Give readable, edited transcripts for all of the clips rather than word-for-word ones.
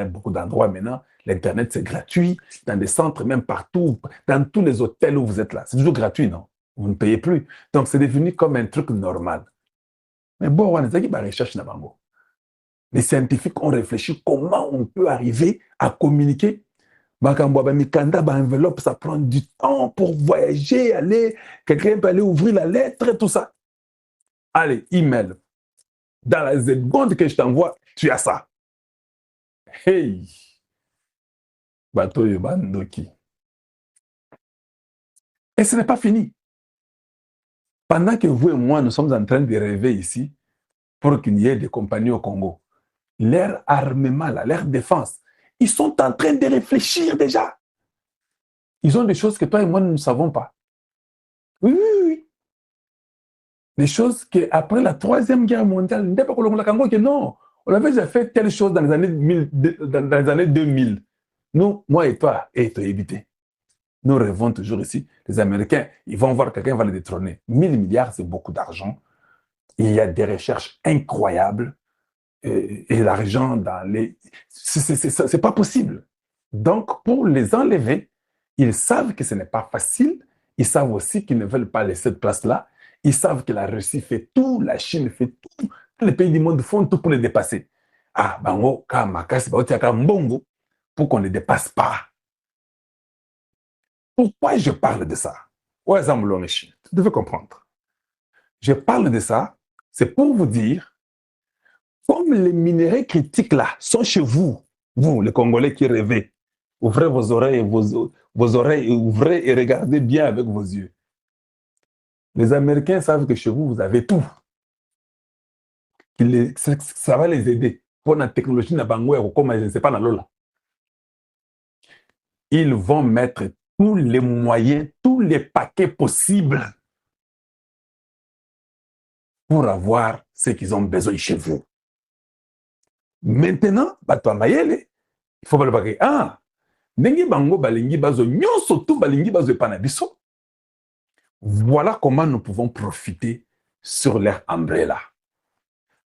beaucoup d'endroits maintenant, l'Internet, c'est gratuit, dans des centres, même partout, dans tous les hôtels où vous êtes là. C'est toujours gratuit, non? Vous ne payez plus. Donc, c'est devenu comme un truc normal. Mais bon, on a des recherches dans Bango. Les scientifiques ont réfléchi comment on peut arriver à communiquer. Mikanda, enveloppe, ça prend du temps pour voyager, aller, quelqu'un peut aller ouvrir la lettre, tout ça. Allez, email. Dans la seconde que je t'envoie, tu as ça. Hey! Bateau Bandoki. Et ce n'est pas fini. Pendant que vous et moi, nous sommes en train de rêver ici pour qu'il y ait des compagnies au Congo, leur armement, là, leur défense, ils sont en train de réfléchir déjà. Ils ont des choses que toi et moi, nous ne savons pas. Oui, oui, oui. Des choses qu'après la Troisième Guerre mondiale, non, on avait déjà fait telle chose dans les années, dans les années 2000. Nous, moi et toi, évité. Nous rêvons toujours ici. Les Américains, ils vont voir quelqu'un va les détrôner. 1 000 milliards, c'est beaucoup d'argent. Il y a des recherches incroyables. Et l'argent dans les... C'est pas possible. Donc, pour les enlever, ils savent que ce n'est pas facile. Ils savent aussi qu'ils ne veulent pas laisser cette place-là. Ils savent que la Russie fait tout, la Chine fait tout. Tous les pays du monde font tout pour les dépasser. Ah, bango, kamakasi, mbongo, pour qu'on ne les dépasse pas. Pourquoi je parle de ça? Ouais, tu devais comprendre. Je parle de ça, c'est pour vous dire, comme les minéraux critiques là sont chez vous, vous, les Congolais qui rêvez, ouvrez vos oreilles, vos oreilles, ouvrez et regardez bien avec vos yeux. Les Américains savent que chez vous, vous avez tout. Ça va les aider. Pour la technologie, comme je ne sais pas, ils vont mettre tous les moyens, tous les paquets possibles pour avoir ce qu'ils ont besoin chez vous. Maintenant, il faut pas le ah, voilà comment nous pouvons profiter sur leur umbrella.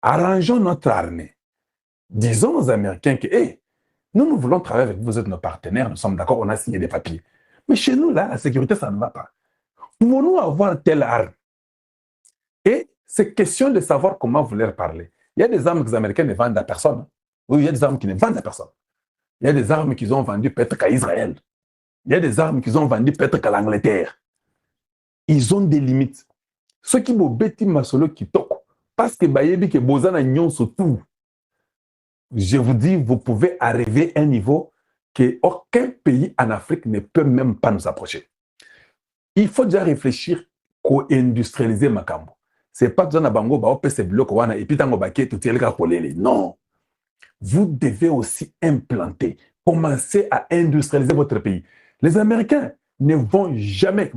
Arrangeons notre armée. Disons aux Américains que, hey, nous voulons travailler avec vous, vous êtes nos partenaires, nous sommes d'accord, on a signé des papiers. Mais chez nous, là, la sécurité, ça ne va pas. Pouvons-nous avoir telle arme? Et c'est question de savoir comment vous leur parler. Il y a des armes que les Américains ne vendent à personne. Oui, il y a des armes qui ne vendent à personne. Il y a des armes qu'ils ont vendues peut-être qu'à Israël. Il y a des armes qu'ils ont vendues peut-être qu'à l'Angleterre. Ils ont des limites. Ceux qui m'ont bêti masolo qui toquent, parce que bayebi que bozana nyon surtout, je vous dis, vous pouvez arriver à un niveau que aucun pays en Afrique ne peut même pas nous approcher. Il faut déjà réfléchir co-industrialiser Makambo. C'est pas besoin de bango ba opese bloc wana et puis tango baké tout elka kolele. Non. Vous devez aussi implanter, commencer à industrialiser votre pays. Les Américains ne vont jamais,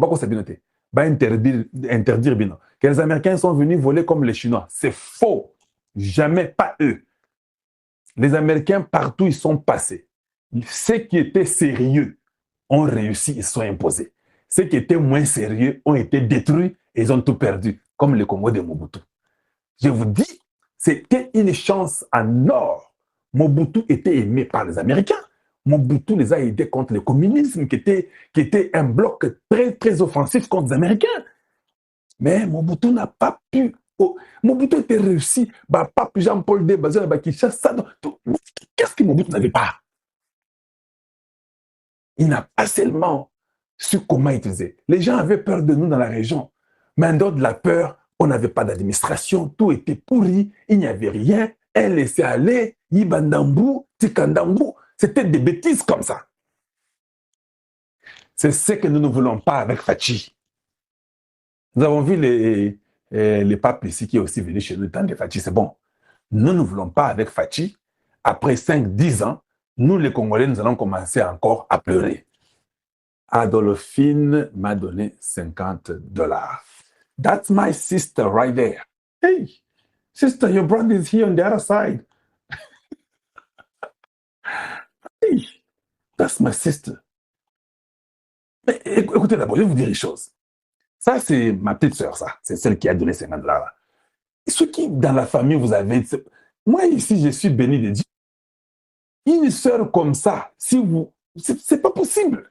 interdire bien, que les Américains sont venus voler comme les Chinois. C'est faux. Jamais, pas eux. Les Américains, partout, ils sont passés. Ceux qui étaient sérieux ont réussi, ils sont imposés. Ceux qui étaient moins sérieux ont été détruits et ils ont tout perdu, comme le Congo de Mobutu. Je vous dis, c'était une chance en or. Mobutu était aimé par les Américains. Mobutu les a aidés contre le communisme, qui était un bloc très, très offensif contre les Américains. Mais Mobutu n'a pas pu. Oh, Mobutu était réussi. Pape Jean-Paul II, qu'est-ce que Mobutu n'avait pas? Il n'a pas seulement su comment utiliser. Les gens avaient peur de nous dans la région. Mais en dehors de la peur, on n'avait pas d'administration, tout était pourri, il n'y avait rien, elle laissait aller, Yibandambu, Tikandambu, c'était des bêtises comme ça. C'est ce que nous ne voulons pas avec Fachi. Nous avons vu les papes ici qui est aussi venu chez nous, tant de Fachi, c'est bon. Nous ne voulons pas avec Fachi. Après 5-10 ans, nous les Congolais, nous allons commencer encore à pleurer. Adolphine m'a donné $50. That's my sister right there. Hey, sister, your brother is here on the other side. Hey, that's my sister. Mais écoutez d'abord, je vais vous dire une chose. Ça, c'est ma petite sœur, ça. C'est celle qui a donné $50. Et ceux qui, dans la famille, vous avez... Moi, ici, je suis béni de Dieu. Une sœur comme ça, si vous, c'est pas possible.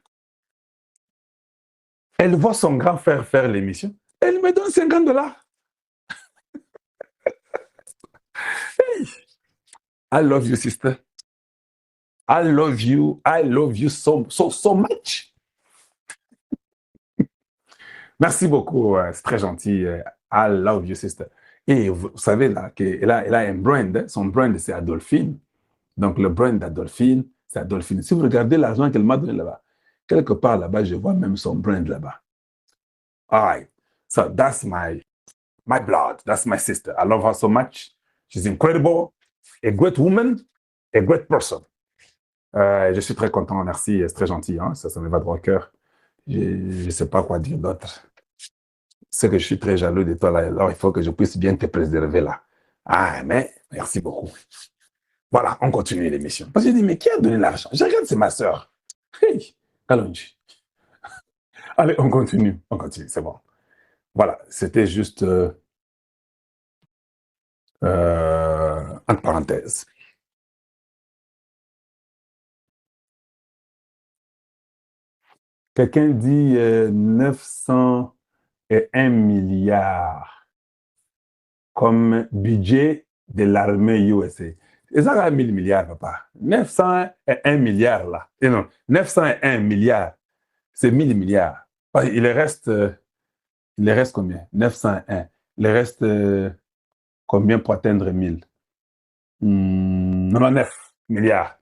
Elle voit son grand frère faire l'émission. Elle me donne 50 dollars. Hey, I love you, sister. I love you. I love you so much. Merci beaucoup. C'est très gentil. I love you, sister. Et vous savez, là, qu'elle a un brand. Son brand, c'est Adolphine. Donc, le brand d'Adolphine, c'est Adolphine. Si vous regardez l'argent qu'elle m'a donné là-bas, quelque part là-bas, je vois même son brand là-bas. All right. So, that's my blood. That's my sister. I love her so much. She's incredible. A great woman. A great person. Je suis très content. Merci. C'est très gentil. Hein? Ça me va droit au cœur. Je ne sais pas quoi dire d'autre. C'est que je suis très jaloux de toi là. Alors, il faut que je puisse bien te préserver là. Ah, mais merci beaucoup. Voilà, on continue l'émission. Parce que je dis, mais qui a donné l'argent? Je regarde, c'est ma soeur. Hey, Kalonji. Allez, on continue, c'est bon. Voilà, c'était juste entre parenthèses. Quelqu'un dit 901 milliards comme budget de l'armée USA. Et ça a 1000 milliards, papa. 901 milliards, là. Et non, 901 milliards, c'est 1000 milliards. Il reste combien? 901. Il reste combien pour atteindre 1000? 99 milliards.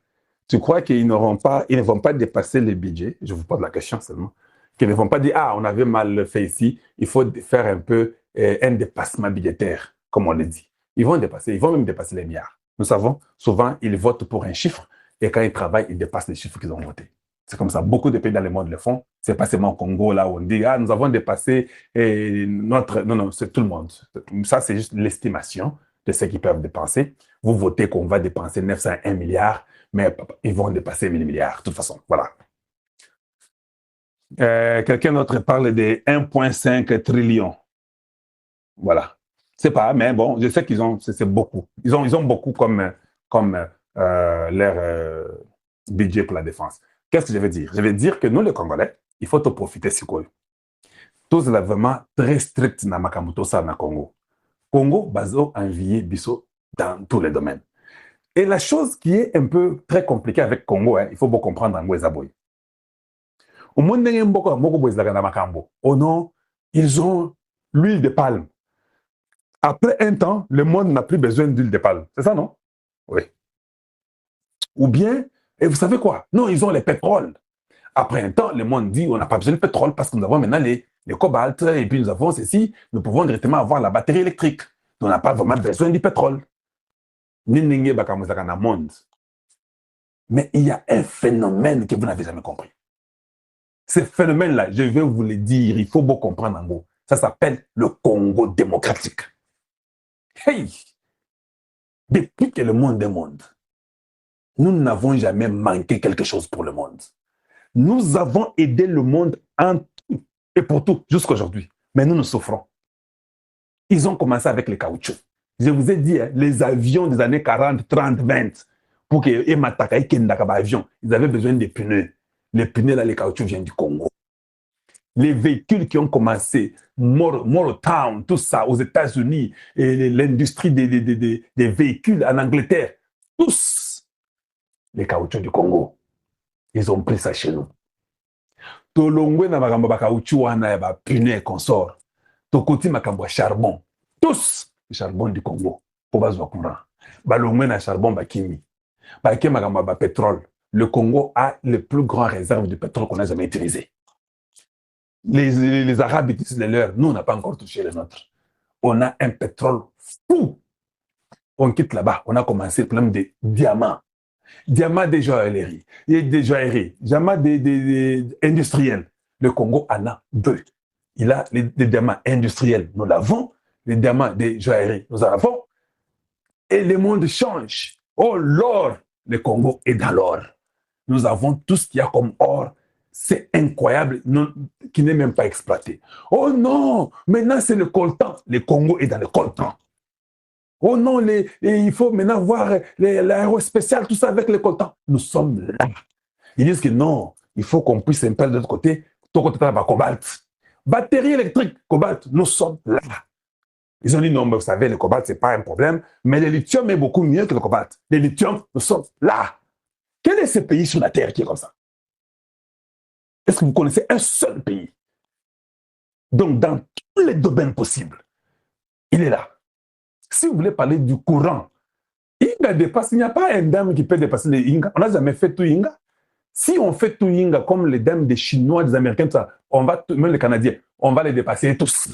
Tu crois qu'ils ne vont pas dépasser les budgets? Je vous pose la question seulement. Qu'ils ne vont pas dire, ah, on avait mal fait ici, il faut faire un peu un dépassement budgétaire, comme on le dit. Ils vont même dépasser les milliards. Nous savons, souvent, ils votent pour un chiffre et quand ils travaillent, ils dépassent les chiffres qu'ils ont votés. C'est comme ça. Beaucoup de pays dans le monde le font. C'est pas seulement au Congo, là, où on dit, ah, nous avons dépassé notre... Non, c'est tout le monde. Ça, c'est juste l'estimation de ce qu'ils peuvent dépenser. Vous votez qu'on va dépenser 901 milliards, mais ils vont dépasser 1000 milliards, de toute façon. Voilà. Quelqu'un d'autre parle de 1,5 trillion. Voilà. C'est pas, mais bon, je sais qu'ils ont, c'est beaucoup. Ils ont beaucoup comme leur budget pour la défense. Qu'est-ce que je veux dire? Je veux dire que nous, les Congolais, il faut te profiter, c'est quoi? Tous là vraiment très strict dans Makamuto, ça, dans Congo. Congo, bazo, envié, biso, dans tous les domaines. Et la chose qui est un peu très compliquée avec Congo, il faut beaucoup comprendre en Gwezaboy. Au monde oh non, ils ont l'huile de palme. Après un temps, le monde n'a plus besoin d'huile de palme. C'est ça, non? Oui. Ou bien, et vous savez quoi? Non, ils ont les pétroles. Après un temps, le monde dit on n'a pas besoin de pétrole parce que nous avons maintenant les cobalt et puis nous avons ceci. Nous pouvons directement avoir la batterie électrique. On n'a pas vraiment besoin du pétrole. Monde. Mais il y a un phénomène que vous n'avez jamais compris. Ce phénomène-là, je vais vous le dire, il faut beaucoup comprendre en gros. Ça s'appelle le Congo démocratique. Hey! Depuis que le monde est monde, nous n'avons jamais manqué quelque chose pour le monde. Nous avons aidé le monde en tout et pour tout jusqu'à aujourd'hui. Mais nous souffrons. Ils ont commencé avec les caoutchoucs. Je vous ai dit, les avions des années 40, 30, 20, pour qu'ils m'attaquent, ils avaient besoin des pneus. Les pneus, là, les caoutchoucs viennent du Congo. Les véhicules qui ont commencé, Town, tout ça, aux États-Unis, et l'industrie des véhicules en Angleterre, tous les caoutchoucs du Congo, ils ont pris ça chez nous. Tolongwe na makambo ba caoutchouc wana ba pneu et consort. Tokoti makambo charbon. Tous le charbon du Congo pour bazwa courant. Balongwe na charbon ba kimi. Ba ke makambo ba pétrole. Le Congo a les plus grandes réserves de pétrole qu'on a jamais utilisées. Les Arabes utilisent les leurs. Nous, on n'a pas encore touché les nôtres. On a un pétrole fou. On quitte là-bas. On a commencé le problème des diamants. Diamants des joailleries. Des joailleries. Diamants des industriels. Le Congo en a deux. Il a les diamants industriels. Nous l'avons. Les diamants des joailleries. Nous en avons. Et le monde change. Oh, l'or. Le Congo est dans l'or. Nous avons tout ce qu'il y a comme or. C'est incroyable, non, qui n'est même pas exploité. Oh non, maintenant c'est le coltan. Le Congo est dans le coltan. Oh non, il faut maintenant voir l'aéro spécial, tout ça avec les coltans. Nous sommes là. Ils disent que non, il faut qu'on puisse un peu de l'autre côté. Ton côté, va cobalt. Batterie électrique, cobalt. Nous sommes là. Ils ont dit non, mais vous savez, le cobalt, ce n'est pas un problème, mais le lithium est beaucoup mieux que le cobalt. Le lithium, nous sommes là. Quel est ce pays sur la Terre qui est comme ça? Est-ce que vous connaissez un seul pays? Donc, dans tous les domaines possibles, il est là. Si vous voulez parler du courant, Inga dépasse, il n'y a pas un dame qui peut dépasser les Inga. On n'a jamais fait tout Inga. Si on fait tout Inga comme les dames des Chinois, des Américains, tout ça, on va, même les Canadiens, on va les dépasser tous.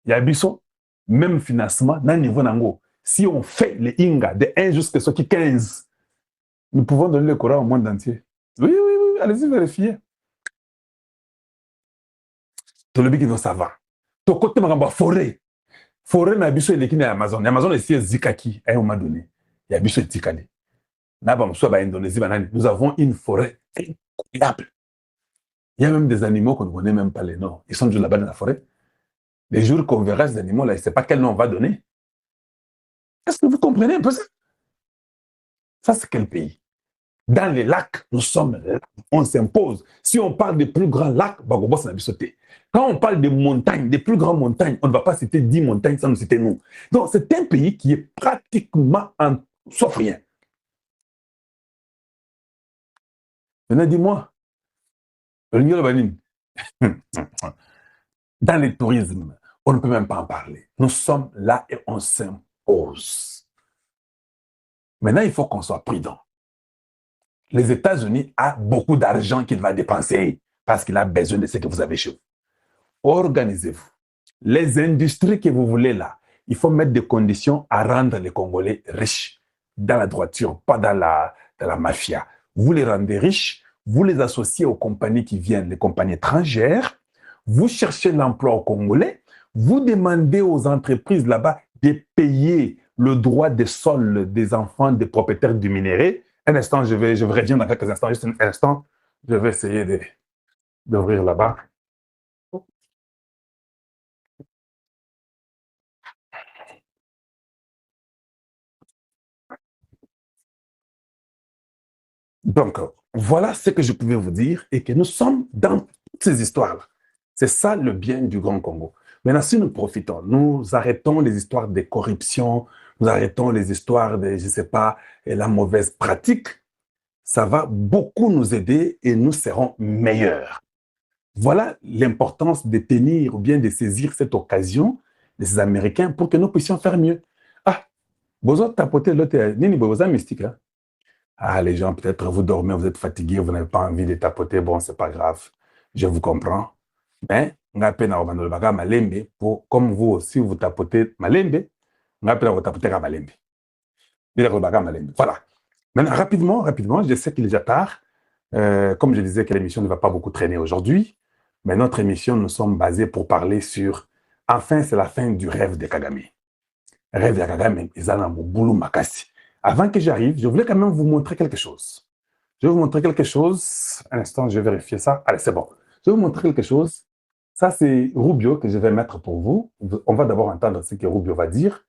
Il y a Bissot, même financement, dans le niveau Nango. Si on fait les Inga de 1 jusqu'à ce qui 15, nous pouvons donner le courant au monde entier. Oui, oui, oui, allez-y vérifier. Tout le monde ça va. Tout côté de forêt. Forêt, na biso est Amazon. Amazon est ici Zikaki, à un moment donné. Il y a biso Zikali. Nous avons une forêt incroyable. Il y a même des animaux qu'on ne connaît même pas les noms. Ils sont juste là-bas dans la forêt. Les jours qu'on verra ces animaux-là, je ne sais pas quel nom on va donner. Est-ce que vous comprenez un peu ça? Ça, c'est quel pays? Dans les lacs, nous sommes là. On s'impose. Si on parle des plus grands lacs, Bagobos n'a sauté. Quand on parle des montagnes, des plus grandes montagnes, on ne va pas citer 10 montagnes sans nous citer nous. Donc, c'est un pays qui est pratiquement en... sauf rien. Maintenant, dis-moi, dans le tourisme, on ne peut même pas en parler. Nous sommes là et on s'impose. Maintenant, il faut qu'on soit prudent. Les États-Unis ont beaucoup d'argent qu'il va dépenser parce qu'il a besoin de ce que vous avez chez vous. Organisez-vous. Les industries que vous voulez là, il faut mettre des conditions à rendre les Congolais riches dans la droiture, pas dans la mafia. Vous les rendez riches, vous les associez aux compagnies qui viennent, les compagnies étrangères, vous cherchez l'emploi aux Congolais, vous demandez aux entreprises là-bas de payer le droit des sols des enfants des propriétaires du minerai. Un instant, je reviens dans quelques instants, juste un instant, je vais essayer d'ouvrir là-bas. Donc, voilà ce que je pouvais vous dire et que nous sommes dans toutes ces histoires-là. C'est ça le bien du Grand Congo. Maintenant, si nous profitons, nous arrêtons les histoires de corruption, nous arrêtons les histoires de, je ne sais pas, la mauvaise pratique, ça va beaucoup nous aider et nous serons meilleurs. Voilà l'importance de tenir ou bien de saisir cette occasion de ces Américains pour que nous puissions faire mieux. Ah, besoin de tapoter l'autre, nini besoin mystique, hein? Ah, les gens, peut-être vous dormez, vous êtes fatigué, vous n'avez pas envie de tapoter. Bon, c'est pas grave. Je vous comprends. Mais, comme vous aussi, vous tapotez malembe, vous tapotez malembe. Voilà. Maintenant, rapidement, je sais qu'il est déjà tard. Comme je disais que l'émission ne va pas beaucoup traîner aujourd'hui, mais notre émission, nous sommes basés pour parler sur, enfin, c'est la fin du rêve de Kagame. Rêve de Kagame, ils ont un boulot makasi. Avant que j'arrive, je voulais quand même vous montrer quelque chose. Je vais vous montrer quelque chose. Un instant, je vais vérifier ça. Allez, c'est bon. Je vais vous montrer quelque chose. Ça, c'est Rubio que je vais mettre pour vous. On va d'abord entendre ce que Rubio va dire.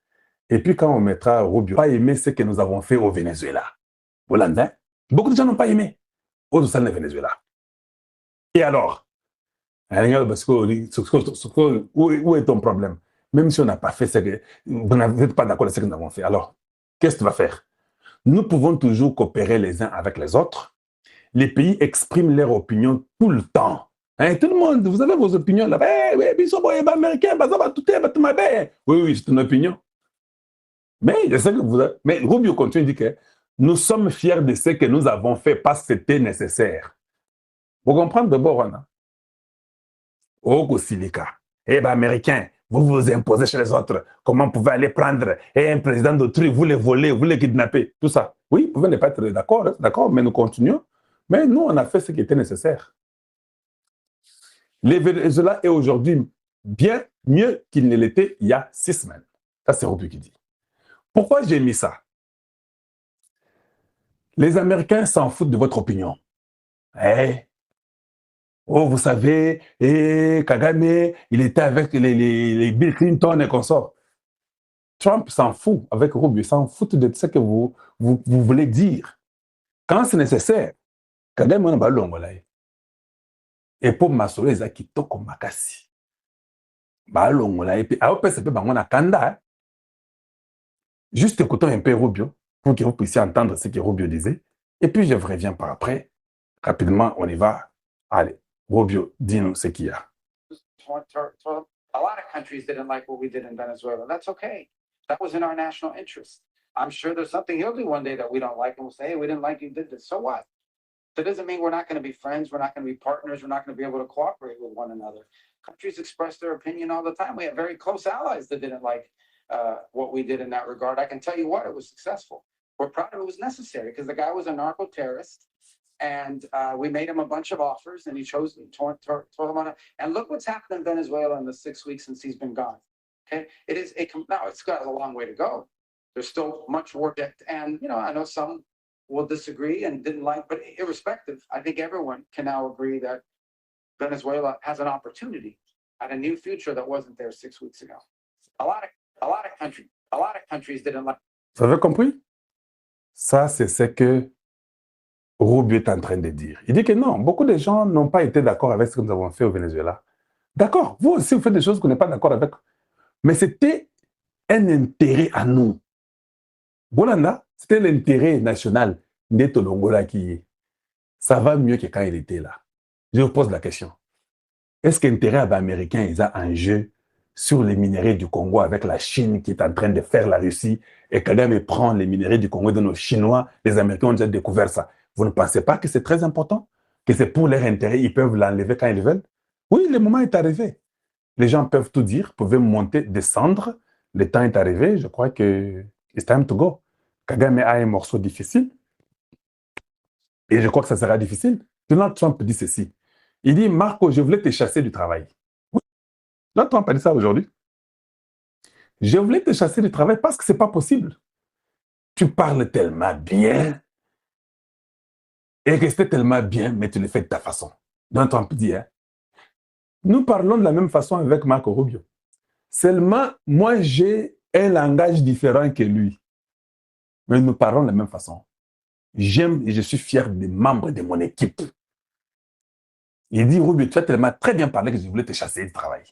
Et puis, quand on mettra Rubio, pas aimé ce que nous avons fait au Venezuela. Hollandais, beaucoup de gens n'ont pas aimé. Au Venezuela. Et alors? Parce que, où est ton problème? Même si on n'a pas fait ce que... Vous n'êtes pas d'accord avec ce que nous avons fait. Alors, qu'est-ce que tu vas faire? Nous pouvons toujours coopérer les uns avec les autres. Les pays expriment leur opinion tout le temps. Hein, tout le monde, vous avez vos opinions là. Oui, américain, oui, c'est une opinion. Mais je sais que vous avez... Mais Rubio continue de dire que nous sommes fiers de ce que nous avons fait parce que c'était nécessaire. Vous comprenez d'abord, hein? Au Silica. Eh bien, américain, vous vous imposez chez les autres. Comment vous pouvez aller prendre un président d'autrui, vous les voler, vous les kidnapper, tout ça. Oui, vous pouvez ne pas être d'accord, d'accord, mais nous continuons. Mais nous, on a fait ce qui était nécessaire. Le Venezuela est aujourd'hui bien mieux qu'il ne l'était il y a 6 semaines. Ça, c'est Ruby qui dit. Pourquoi j'ai mis ça? Les Américains s'en foutent de votre opinion. Eh, oh, vous savez, Kagame, il était avec les Bill Clinton et consorts. Trump s'en fout avec Rubio, s'en fout de ce que vous voulez dire. Quand c'est nécessaire, Kagame on va longola. Et pour masolo eza kitoko makasi. Ba longola et puis a opesa pe bango na kanda. Juste écoutons un peu Rubio pour que vous puissiez entendre ce que Rubio disait. Et puis je reviens par après. Rapidement, on y va. Allez, Rubio, dis-nous ce qu'il y a. A lot of countries didn't like what we did in Venezuela. That's okay. That was in our national interest. I'm sure there's something he'll do one day that we don't like, and we'll say, hey, we didn't like you did this. So what? That doesn't mean we're not going to be friends. We're not going to be partners. We're not going to be able to cooperate with one another. Countries express their opinion all the time. We have very close allies that didn't like what we did in that regard. I can tell you what, it was successful. We're proud of it. It was necessary because the guy was a narco-terrorist. And we made him a bunch of offers, and he chose to tore them on it. And look what's happened in Venezuela in the 6 weeks since he's been gone. Okay, now it's got a long way to go. There's still much work, and I know some will disagree and didn't like, but irrespective, I think everyone can now agree that Venezuela has an opportunity at a new future that wasn't there 6 weeks ago. A lot of countries didn't like. Vous avez compris? Ça, c'est ce que Rubio est en train de dire. Il dit que non, beaucoup de gens n'ont pas été d'accord avec ce que nous avons fait au Venezuela. D'accord, vous aussi, vous faites des choses qu'on n'est pas d'accord avec. Mais c'était un intérêt à nous. Bolanda, c'était l'intérêt national d'être Longola qui est. Ça va mieux que quand il était là. Je vous pose la question. Est-ce qu'intérêt américain est un jeu sur les minéraux du Congo avec la Chine qui est en train de faire la Russie et Kagame prend les minéraux du Congo de nos Chinois, les Américains ont déjà découvert ça. Vous ne pensez pas que c'est très important? Que c'est pour leur intérêt, ils peuvent l'enlever quand ils veulent? Oui, le moment est arrivé. Les gens peuvent tout dire, peuvent monter, descendre. Le temps est arrivé, je crois que it's time to go. Kagame a un morceau difficile et je crois que ça sera difficile. Donald Trump dit ceci. Il dit, Marco, je voulais te chasser du travail. Oui. Donald Trump a dit ça aujourd'hui. Je voulais te chasser du travail parce que ce n'est pas possible. Tu parles tellement bien et que c'était tellement bien, mais tu le fais de ta façon. Donald Trump dit, hein. Nous parlons de la même façon avec Marco Rubio. Seulement, moi, j'ai un langage différent que lui. Mais nous parlons de la même façon. J'aime et je suis fier des membres de mon équipe. Il dit, Rubio, tu as tellement très bien parlé que je voulais te chasser du travail.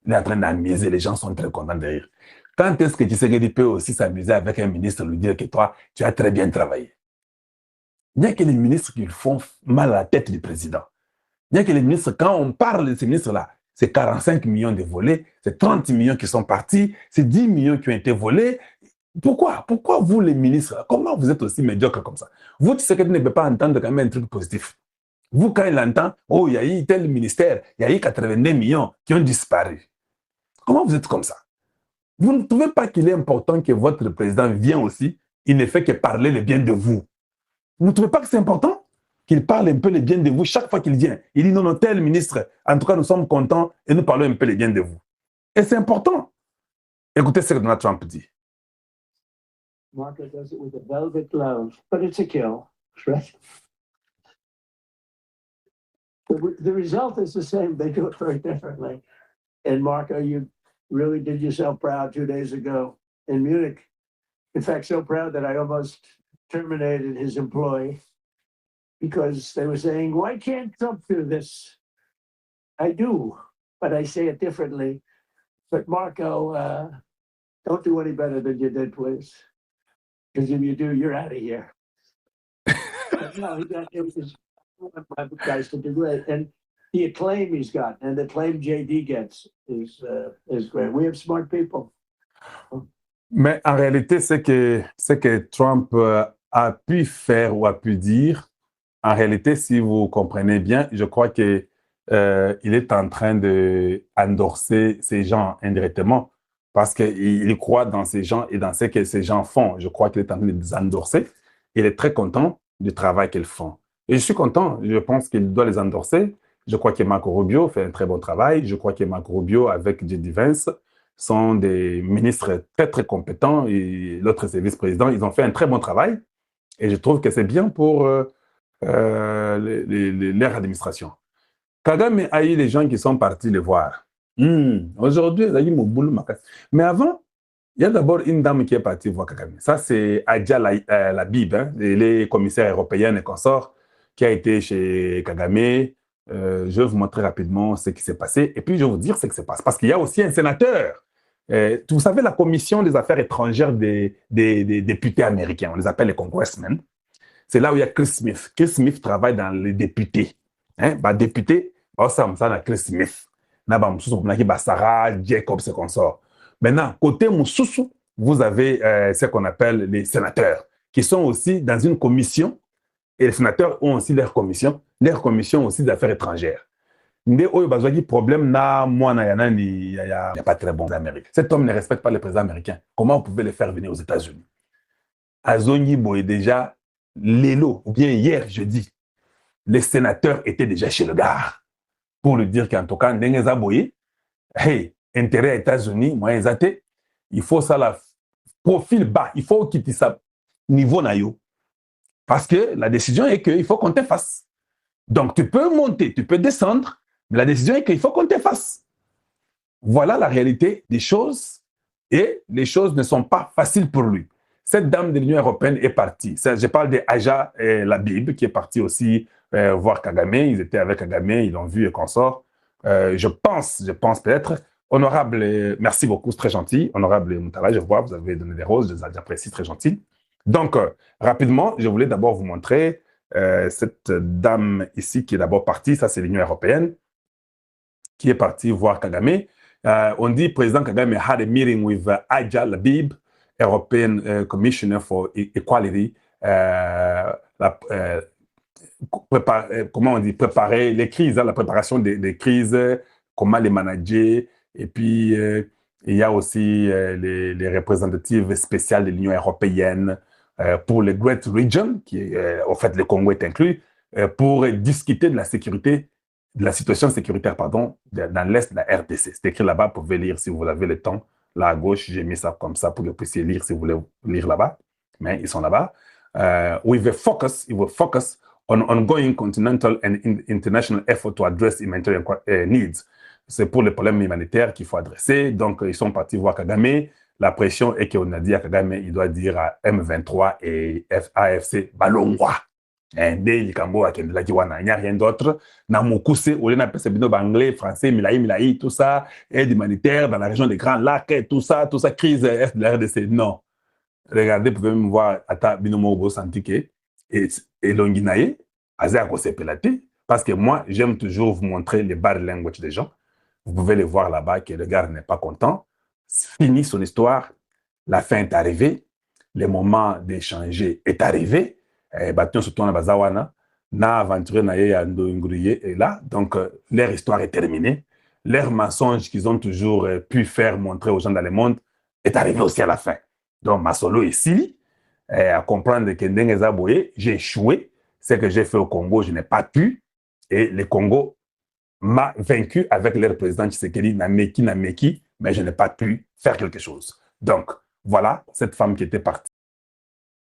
Il est en train d'amuser, les gens sont très contents de rire. Quand est-ce que Tshisekedi peut aussi s'amuser avec un ministre, lui dire que toi, tu as très bien travaillé? Bien que les ministres qui font mal à la tête du président, bien que les ministres, quand on parle de ces ministres-là, c'est 45 millions de volés, c'est 30 millions qui sont partis, c'est 10 millions qui ont été volés. Pourquoi? Pourquoi vous, les ministres, comment vous êtes aussi médiocres comme ça? Vous, Tshisekedi ne peut pas entendre quand même un truc positif. Vous, quand il entend, oh, il y a eu tel ministère, il y a eu 82 millions qui ont disparu. Comment vous êtes comme ça? Vous ne trouvez pas qu'il est important que votre président vienne aussi, il ne fait que parler le bien de vous. Vous ne trouvez pas que c'est important qu'il parle un peu le bien de vous chaque fois qu'il vient? Il dit non, non, tel ministre, en tout cas, nous sommes contents et nous parlons un peu le bien de vous. Et c'est important. Écoutez ce que Donald Trump dit. Marco does it with a velvet glove, but it's a kill, right? The result is the same. They do it very differently. And Marco, you really did yourself proud 2 days ago in Munich. In fact, so proud that I almost terminated his employee because they were saying, why can't Trump do this? I do, but I say it differently. But Marco, don't do any better than you did, please. Because if you do, you're out of here. No, it was guys to do it. And the acclaim he's got and the acclaim JD gets is great. We have smart people. Mais en réalité, ce que Trump a pu faire ou a pu dire, en réalité, si vous comprenez bien, je crois que il est en train d'endorser ces gens indirectement parce qu'il croit dans ces gens et dans ce que ces gens font. Je crois qu'il est en train de les endorser. Il est très content du travail qu'ils font. Et je suis content. Je pense qu'il doit les endorser. Je crois que Marco Rubio fait un très bon travail. Je crois que Marco Rubio avec J.D. Vance sont des ministres très, très compétents et l'autre vice-président, ils ont fait un très bon travail. Et je trouve que c'est bien pour leur administration. Kagame a eu les gens qui sont partis le voir. Aujourd'hui, il a eu mon boulot. Mais avant, Il y a d'abord une dame qui est partie voir Kagame. Ça, c'est Adja Labib, hein, elle est commissaire européenne et consort, qui a été chez Kagame. Je vais vous montrer rapidement ce qui s'est passé. Et puis, je vais vous dire ce qui se passe. Parce qu'il y a aussi un sénateur. Vous savez, la commission des affaires étrangères des députés américains, on les appelle les congressmen. C'est là où il y a Chris Smith. Chris Smith travaille dans les députés. Hein? Bah, député, ça, Chris Smith. Sarah, Jacobs et consorts. Maintenant, côté Moussoussou, vous avez ce qu'on appelle les sénateurs, qui sont aussi dans une commission, et les sénateurs ont aussi leur commission aussi d'affaires étrangères. Mais il y a un problème, il n'y a pas très bon en Amérique. Cet homme ne respecte pas les présidents américains. Comment vous pouvez les faire venir aux États-Unis? Azongi Boy, déjà, Lélo, ou bien hier, jeudi, les sénateurs étaient déjà chez le gars pour lui dire qu'en tout cas, Ndengeza Boye, hey, intérêt aux États-Unis, moi, il faut ça, la profil bas, il faut quitter ça niveau naïo. Parce que la décision est qu'il faut qu'on te fasse. Donc, tu peux monter, tu peux descendre, mais la décision est qu'il faut qu'on te fasse. Voilà la réalité des choses et les choses ne sont pas faciles pour lui. Cette dame de l'Union européenne est partie. Je parle d'Adja Labib qui est partie aussi voir Kagame. Ils étaient avec Kagame, ils l'ont vu et consort. Je pense peut-être. Honorable, merci beaucoup, c'est très gentil. Honorable Moutala, je vois, vous avez donné des roses, je les apprécie, très gentil. Donc, rapidement, je voulais d'abord vous montrer cette dame ici qui est d'abord partie, ça c'est l'Union européenne, qui est partie voir Kagame. On dit président Kagame had a meeting with Adja Labib, European Commissioner for Equality, comment on dit, préparer les crises, la préparation des crises, comment les manager. Et puis, il y a aussi les représentatives spéciales de l'Union européenne pour le Great Region, qui est, au fait, le Congo est inclus, pour discuter de la sécurité, de la situation sécuritaire, pardon, dans l'Est de la RDC. C'est écrit là-bas, vous pouvez lire si vous avez le temps. Là à gauche, j'ai mis ça comme ça pour que vous puissiez lire si vous voulez lire là-bas. Mais ils sont là-bas. With a focus, it will focus on ongoing continental and international effort to address humanitarian needs. C'est pour les problèmes humanitaires qu'il faut adresser. Donc, ils sont partis voir Kagame. La pression est qu'on a dit à Kagame, il doit dire à M23 et AFC, Balongwa. Il n'y a rien d'autre. Namokuse, on a appelé anglais, français, Milaï, tout ça, aide humanitaire dans la région des Grands Lacs, tout ça, crise est de la RDC. Non. Regardez, vous pouvez me voir à Binomo Santike et Longinaye, Azéako Sepelate, parce que moi, j'aime toujours vous montrer les bad language des gens. Vous pouvez les voir là-bas que le gars n'est pas content. Fini son histoire, la fin est arrivée, le moment d'échanger est arrivé. Bâton surtout en Bazawana, na aventuré na ye ando ingrouillé est là. Donc, leur histoire est terminée. Leur mensonge qu'ils ont toujours pu faire montrer aux gens dans le monde est arrivé aussi à la fin. Donc, ma solo ici, à comprendre que Ndengeza Boye, j'ai échoué. Ce que j'ai fait au Congo, je n'ai pas pu. Et le Congo m'a vaincu avec leur président Tshisekedi, Nameki, mais je n'ai pas pu faire quelque chose. Donc, voilà cette femme qui était partie.